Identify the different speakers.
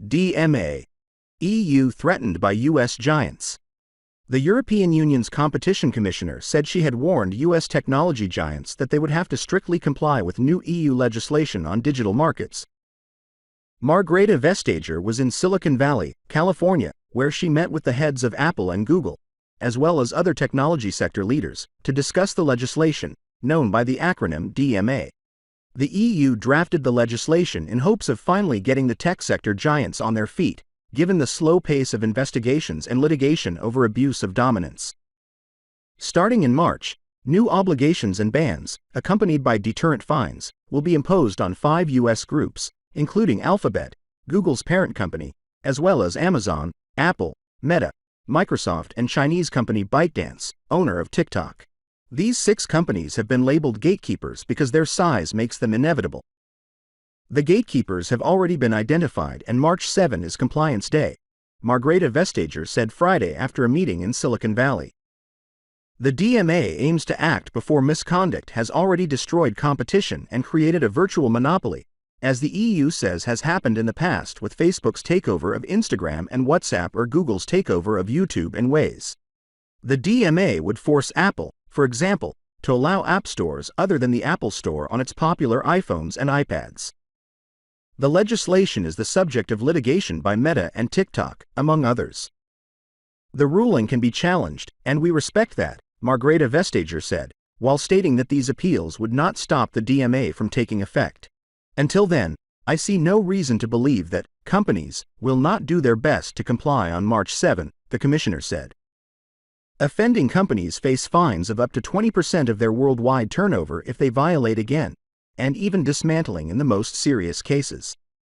Speaker 1: DMA. EU threatened by US giants. The European Union's competition commissioner said she had warned US technology giants that they would have to strictly comply with new EU legislation on digital markets. Margrethe Vestager was in Silicon Valley, California, where she met with the heads of Apple and Google, as well as other technology sector leaders, to discuss the legislation, known by the acronym DMA. The EU drafted the legislation in hopes of finally getting the tech sector giants on their feet, given the slow pace of investigations and litigation over abuse of dominance. Starting in March, new obligations and bans, accompanied by deterrent fines, will be imposed on 5 US groups, including Alphabet, Google's parent company, as well as Amazon, Apple, Meta, Microsoft, and Chinese company ByteDance, owner of TikTok. These 6 companies have been labeled gatekeepers because their size makes them inevitable. The gatekeepers have already been identified and March 7 is Compliance Day, Margrethe Vestager said Friday after a meeting in Silicon Valley. The DMA aims to act before misconduct has already destroyed competition and created a virtual monopoly, as the EU says has happened in the past with Facebook's takeover of Instagram and WhatsApp or Google's takeover of YouTube and Waze. The DMA would force Apple, for example, to allow app stores other than the Apple Store on its popular iPhones and iPads. The legislation is the subject of litigation by Meta and TikTok, among others. The ruling can be challenged, and we respect that, Margrethe Vestager said, while stating that these appeals would not stop the DMA from taking effect. Until then, I see no reason to believe that companies will not do their best to comply on March 7, the commissioner said. Offending companies face fines of up to 20% of their worldwide turnover if they violate again, and even dismantling in the most serious cases.